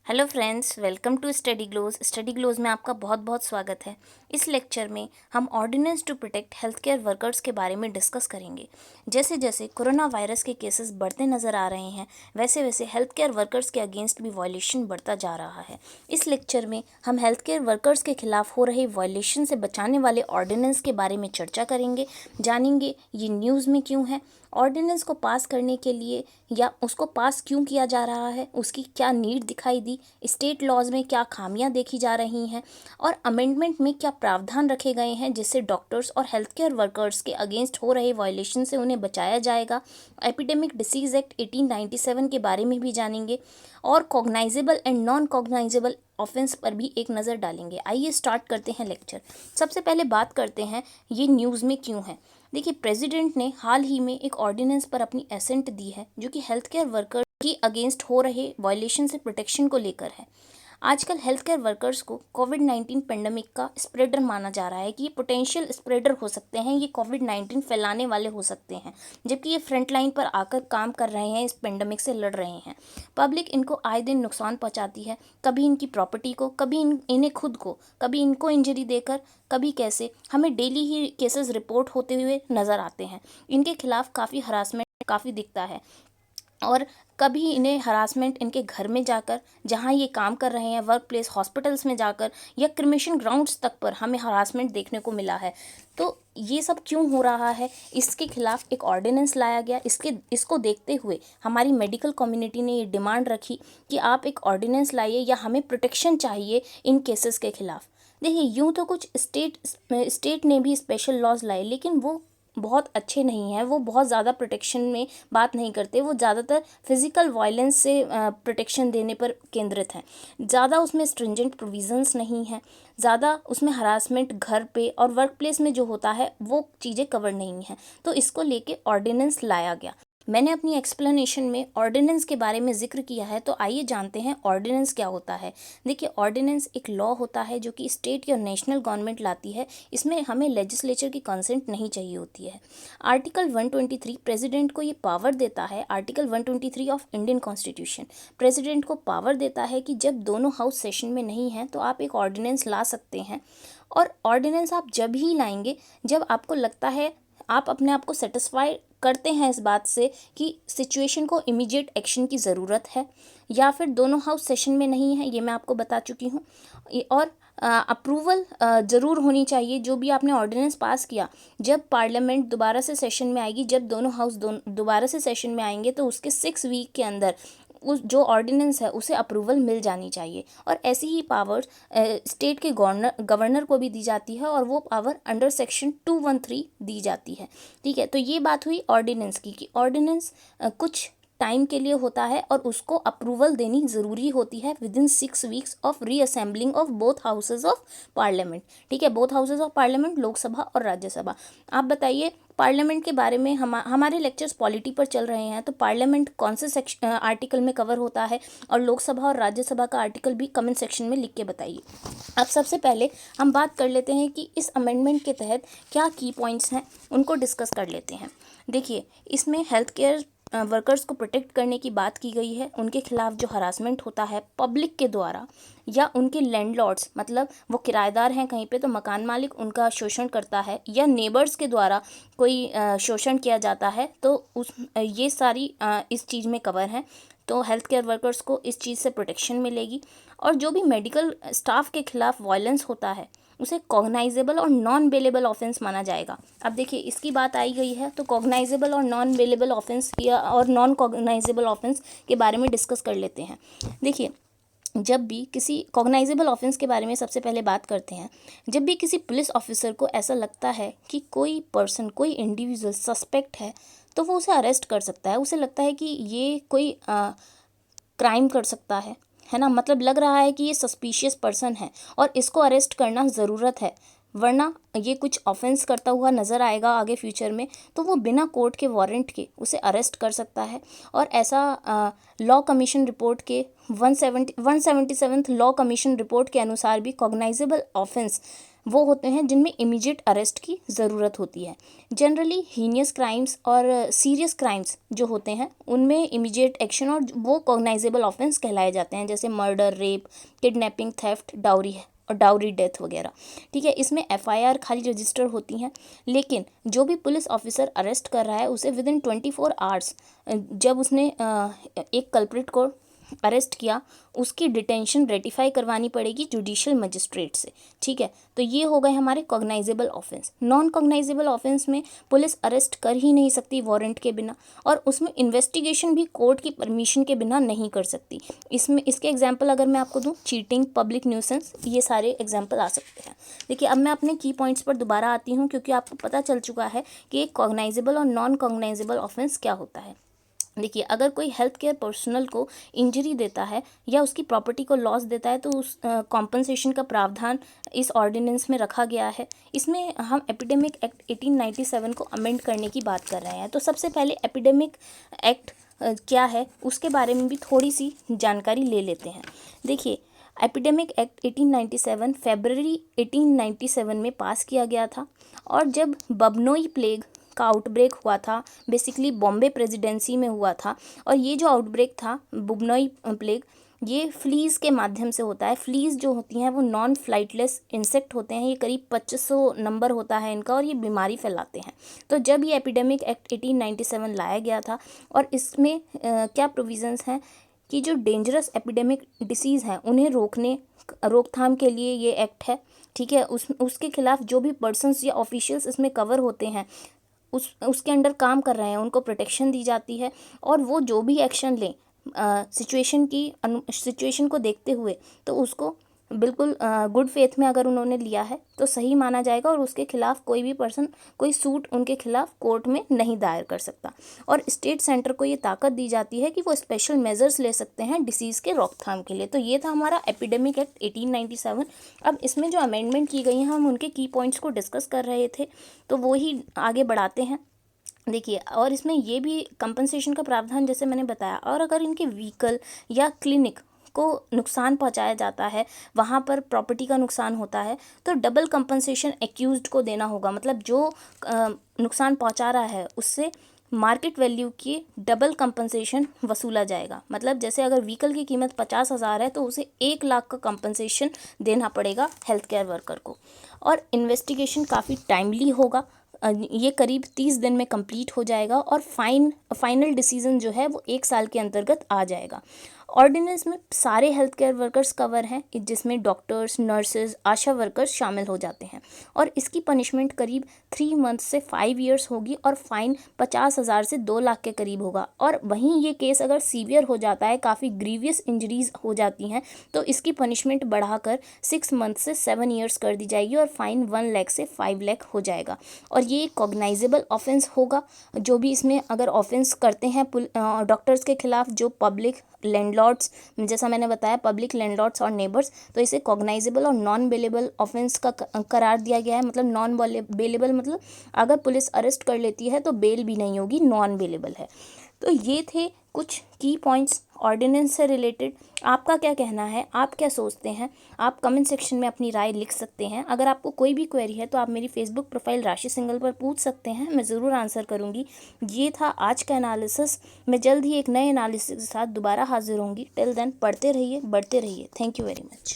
Hello friends, welcome to Study Glows में आपका बहुत बहुत स्वागत है। इस लेक्चर में हम ordinance to protect health care workers के बारे में डिस्कस करेंगे। जैसे जैसे कोरोना वायरस के केसेस बढ़ते नज़र आ रहे हैं, वैसे वैसे हेल्थ केयर वर्कर्स के अगेंस्ट भी वायलेशन बढ़ता जा रहा है। इस लेक्चर में हम हेल्थ केयर वर्कर्स के खिलाफ हो रहे वायलेशन से बचाने वाले ऑर्डिनेंस के बारे में चर्चा करेंगे, जानेंगे ये न्यूज़ में क्यों है, ऑर्डिनेंस को पास करने के लिए या उसको पास क्यों किया जा रहा है, उसकी क्या नीड दिखाई दी, स्टेट लॉज में क्या खामियां देखी जा रही हैं और अमेंडमेंट में क्या प्रावधान रखे गए हैं जिससे डॉक्टर्स और हेल्थ केयर वर्कर्स के अगेंस्ट हो रहे वायलेशन से उन्हें बचाया जाएगा। एपिडेमिक डिसीज़ एक्ट 1897 के बारे में भी जानेंगे और cognisable and non cognisable offence पर भी एक नज़र डालेंगे। आइए स्टार्ट करते हैं लेक्चर। सबसे पहले बात करते हैं ये न्यूज़ में क्यों है। देखिए, प्रेसिडेंट ने हाल ही में एक ऑर्डिनेंस पर अपनी एसेंट दी है जो कि हेल्थ केयर वर्कर की अगेंस्ट हो रहे वायलेशन से प्रोटेक्शन को लेकर है। आजकल हेल्थ केयर वर्कर्स को कोविड-19 पेंडेमिक का स्प्रेडर माना जा रहा है कि ये पोटेंशियल स्प्रेडर हो सकते हैं, ये कोविड-19 फैलाने वाले हो सकते हैं, जबकि ये फ्रंट लाइन पर आकर काम कर रहे हैं, इस पेंडेमिक से लड़ रहे हैं। पब्लिक इनको आए दिन नुकसान पहुंचाती है, कभी इनकी प्रॉपर्टी को, कभी इन्हें खुद को, कभी इनको इंजरी देकर, कभी कैसे। हमें डेली ही केसेस रिपोर्ट होते हुए नज़र आते हैं। इनके खिलाफ काफ़ी हरासमेंट काफ़ी दिखता है और कभी इन्हें हरासमेंट इनके घर में जाकर, जहां ये काम कर रहे हैं, वर्क प्लेस, हॉस्पिटल्स में जाकर या क्रिमेशन ग्राउंड्स तक पर हमें हरासमेंट देखने को मिला है। तो ये सब क्यों हो रहा है, इसके खिलाफ एक ऑर्डिनेंस लाया गया। इसको देखते हुए हमारी मेडिकल कम्युनिटी ने ये डिमांड रखी कि आप एक ऑर्डिनेंस लाइए या हमें प्रोटेक्शन चाहिए इन केसेस के खिलाफ। देखिए, यूँ तो कुछ स्टेट ने भी स्पेशल लॉज लाए, लेकिन वो बहुत अच्छे नहीं हैं, वो बहुत ज़्यादा प्रोटेक्शन में बात नहीं करते, वो ज़्यादातर फिज़िकल वायलेंस से प्रोटेक्शन देने पर केंद्रित हैं। ज़्यादा उसमें स्ट्रिंजेंट प्रोविजंस नहीं हैं, ज़्यादा उसमें हरासमेंट घर पे और वर्क प्लेस में जो होता है वो चीज़ें कवर नहीं हैं। तो इसको लेके ऑर्डिनेंस लाया गया। मैंने अपनी एक्सप्लेनेशन में ऑर्डिनेंस के बारे में जिक्र किया है, तो आइए जानते हैं ऑर्डिनेंस क्या होता है। देखिए, ऑर्डिनेंस एक लॉ होता है जो कि स्टेट या नेशनल गवर्नमेंट लाती है। इसमें हमें लेजिस्लेचर की कंसेंट नहीं चाहिए होती है। आर्टिकल 123 प्रेसिडेंट को ये पावर देता है। Article 123 of Indian constitution president को पावर देता है कि जब दोनों हाउस सेशन में नहीं हैं तो आप एक ऑर्डिनेंस ला सकते हैं। और ऑर्डिनेंस आप जब ही लाएंगे जब आपको लगता है, आप अपने आप को सेटिस्फाई करते हैं इस बात से कि सिचुएशन को इमीडिएट एक्शन की ज़रूरत है, या फिर दोनों हाउस सेशन में नहीं है, ये मैं आपको बता चुकी हूँ। और अप्रूवल ज़रूर होनी चाहिए। जो भी आपने ऑर्डिनेंस पास किया, जब पार्लियामेंट दोबारा से सेशन में आएगी, जब दोनों हाउस दोबारा से सेशन में आएंगे, तो उसके 6 वीक के अंदर उस जो ऑर्डिनेंस है उसे अप्रूवल मिल जानी चाहिए। और ऐसी ही पावर्स स्टेट के गवर्नर को भी दी जाती है, और वो पावर अंडर सेक्शन 213 दी जाती है। ठीक है, तो ये बात हुई ऑर्डिनेंस की कि ऑर्डिनेंस कुछ टाइम के लिए होता है और उसको अप्रूवल देनी ज़रूरी होती है within 6 weeks of reassembling of both houses of parliament. ठीक है, both houses of parliament, Lok Sabha और राज्यसभा। आप बताइए, पार्लियामेंट के बारे में हमारे लेक्चर्स पॉलिटी पर चल रहे हैं, तो पार्लियामेंट कौन से सेक्शन आर्टिकल में कवर होता है और लोकसभा और राज्यसभा का आर्टिकल भी कमेंट सेक्शन में लिख के बताइए। अब सबसे पहले हम बात कर लेते हैं कि इस अमेंडमेंट के तहत क्या की पॉइंट्स हैं, उनको डिस्कस कर लेते हैं। देखिए, इसमें हेल्थ केयर वर्कर्स को प्रोटेक्ट करने की बात की गई है। उनके खिलाफ जो हरासमेंट होता है पब्लिक के द्वारा या उनके लैंडलॉर्ड्स, मतलब वो किराएदार हैं कहीं पे तो मकान मालिक उनका शोषण करता है, या नेबर्स के द्वारा कोई शोषण किया जाता है, तो ये सारी इस चीज़ में कवर हैं। तो हेल्थ केयर वर्कर्स को इस चीज़ से प्रोटेक्शन मिलेगी। और जो भी मेडिकल स्टाफ के खिलाफ वायलेंस होता है उसे कॉग्नाइजेबल और नॉन बेलेबल ऑफेंस माना जाएगा। अब देखिए, इसकी बात आई गई है, तो कॉग्नाइजेबल और नॉन बेलेबल ऑफेंस या और नॉन कॉग्नाइजेबल ऑफेंस के बारे में डिस्कस कर लेते हैं। देखिए, जब भी किसी कॉग्नाइजेबल ऑफेंस के बारे में सबसे पहले बात करते हैं, जब भी किसी पुलिस ऑफिसर को ऐसा लगता है कि कोई पर्सन, कोई इंडिविजुअल सस्पेक्ट है, तो वो उसे अरेस्ट कर सकता है। उसे लगता है कि ये कोई क्राइम कर सकता है ना, मतलब लग रहा है कि ये सस्पिशियस पर्सन है और इसको अरेस्ट करना ज़रूरत है, वरना ये कुछ ऑफेंस करता हुआ नज़र आएगा आगे फ्यूचर में, तो वो बिना कोर्ट के वारंट के उसे अरेस्ट कर सकता है। और ऐसा लॉ कमीशन रिपोर्ट के 177 लॉ कमीशन रिपोर्ट के अनुसार भी कॉग्नाइजेबल ऑफेंस वो होते हैं जिनमें इमीडिएट अरेस्ट की ज़रूरत होती है। जनरली हीनियस क्राइम्स और सीरियस क्राइम्स जो होते हैं उनमें इमीडिएट एक्शन और वो कॉग्नाइजेबल ऑफेंस कहलाए जाते हैं, जैसे murder, rape, kidnapping, theft, dowry और डाउरी डेथ वगैरह। ठीक है, इसमें एफआईआर खाली रजिस्टर होती हैं, लेकिन जो भी पुलिस ऑफिसर अरेस्ट कर रहा है उसे विद इन 24 आवर्स जब उसने एक कल्प्रिट को अरेस्ट किया उसकी डिटेंशन रेटिफाई करवानी पड़ेगी जुडिशियल मजिस्ट्रेट से। ठीक है, तो ये हो गए हमारे cognisable offence. Non cognisable offence में पुलिस अरेस्ट कर ही नहीं सकती वारंट के बिना, और उसमें इन्वेस्टिगेशन भी कोर्ट की परमिशन के बिना नहीं कर सकती। इसमें इसके एग्जाम्पल अगर मैं आपको दूँ, चीटिंग, पब्लिक न्यूसेंस, ये सारे एग्जाम्पल आ सकते हैं। देखिए, अब मैं अपने की पॉइंट्स पर दोबारा आती हूँ, क्योंकि आपको पता चल चुका है कि एक कॉग्नाइजेबल और नॉन कॉग्नाइजेबल ऑफेंस क्या होता है। देखिए, अगर कोई हेल्थ केयर पर्सनल को इंजरी देता है या उसकी प्रॉपर्टी को लॉस देता है तो उस कॉम्पनसेशन का प्रावधान इस ऑर्डिनेंस में रखा गया है। इसमें हम एपिडेमिक एक्ट 1897 को अमेंड करने की बात कर रहे हैं। तो सबसे पहले एपिडेमिक एक्ट क्या है उसके बारे में भी थोड़ी सी जानकारी ले लेते हैं। देखिए, एपिडेमिक एक्ट 1897 फरवरी 1897 में पास किया गया था, और जब बबनोई प्लेग का आउटब्रेक हुआ था, बेसिकली बॉम्बे प्रेसिडेंसी में हुआ था। और ये जो आउटब्रेक था बुबनोई प्लेग, ये फ्लीज़ के माध्यम से होता है। फ्लीज़ जो होती हैं वो नॉन फ्लाइटलेस इंसेक्ट होते हैं। ये करीब 2500 नंबर होता है इनका, और ये बीमारी फैलाते हैं। तो जब ये एपिडेमिक एक्ट 1897 लाया गया था, और इसमें क्या प्रोविजंस हैं कि जो डेंजरस एपिडेमिक डिसीज़ हैं उन्हें रोकथाम के लिए ये एक्ट है। ठीक है, उसके खिलाफ जो भी पर्सन्स या ऑफिशियल्स इसमें कवर होते हैं, उसके अंडर काम कर रहे हैं, उनको प्रोटेक्शन दी जाती है। और वो जो भी एक्शन लें सिचुएशन को देखते हुए, तो उसको बिल्कुल गुड फेथ में अगर उन्होंने लिया है तो सही माना जाएगा, और उसके खिलाफ कोई भी पर्सन कोई सूट उनके खिलाफ कोर्ट में नहीं दायर कर सकता। और स्टेट सेंटर को ये ताकत दी जाती है कि वो स्पेशल मेजर्स ले सकते हैं डिसीज़ के रोकथाम के लिए। तो ये था हमारा एपिडेमिक एक्ट 1897। अब इसमें जो अमेंडमेंट की गई हैं हम उनके की पॉइंट्स को डिस्कस कर रहे थे, तो वो ही आगे बढ़ाते हैं। देखिए, और इसमें ये भी कंपनसेशन का प्रावधान जैसे मैंने बताया, और अगर इनके व्हीकल या क्लिनिक को नुकसान पहुंचाया जाता है, वहाँ पर प्रॉपर्टी का नुकसान होता है, तो डबल कंपनसेशन एक्यूज्ड को देना होगा। मतलब जो नुकसान पहुंचा रहा है उससे मार्केट वैल्यू की डबल कंपनसेशन वसूला जाएगा। मतलब जैसे अगर व्हीकल की कीमत 50,000 है तो उसे 1 लाख का कंपनसेशन देना पड़ेगा हेल्थ केयर वर्कर को। और इन्वेस्टिगेशन काफ़ी टाइमली होगा, ये करीब 30 दिन में कंप्लीट हो जाएगा, और फाइनल डिसीजन जो है वो 1 साल के अंतर्गत आ जाएगा। ऑर्डिनेंस में सारे हेल्थ केयर वर्कर्स कवर हैं, जिसमें डॉक्टर्स, नर्सेज, आशा वर्कर्स शामिल हो जाते हैं। और इसकी पनिशमेंट करीब 3 मंथ से 5 ईयर्स होगी, और फाइन 50,000 से 2 लाख के करीब होगा। और वहीं ये केस अगर सीवियर हो जाता है, काफ़ी ग्रीवियस इंजरीज हो जाती हैं, तो इसकी पनिशमेंट बढ़ाकर 6 मंथ से 7 ईयर्स कर दी जाएगी, और फाइन 1 लाख से 5 लाख हो जाएगा। और ये कॉग्नाइजेबल ऑफेंस होगा। जो भी इसमें अगर ऑफेंस करते हैं डॉक्टर्स के खिलाफ, जो पब्लिक लैंडलॉर्ड्स, जैसा मैंने बताया पब्लिक लैंडलॉर्ड्स और नेबर्स, तो इसे कॉग्नाइजेबल और नॉन बेलेबल ऑफेंस का करार दिया गया है। मतलब नॉन बेलेबल मतलब अगर पुलिस अरेस्ट कर लेती है तो बेल भी नहीं होगी, नॉन बेलेबल है। तो ये थे कुछ की पॉइंट्स ऑर्डिनेंस से रिलेटेड। आपका क्या कहना है, आप क्या सोचते हैं? आप कमेंट सेक्शन में अपनी राय लिख सकते हैं। अगर आपको कोई भी क्वेरी है तो आप मेरी फेसबुक प्रोफाइल राशि सिंगल पर पूछ सकते हैं, मैं ज़रूर आंसर करूँगी। ये था आज का एनालिसिस। मैं जल्द ही एक नए एनालिसिस के साथ दोबारा हाजिर होंगी। टिल देन पढ़ते रहिए, बढ़ते रहिए। Thank you very much.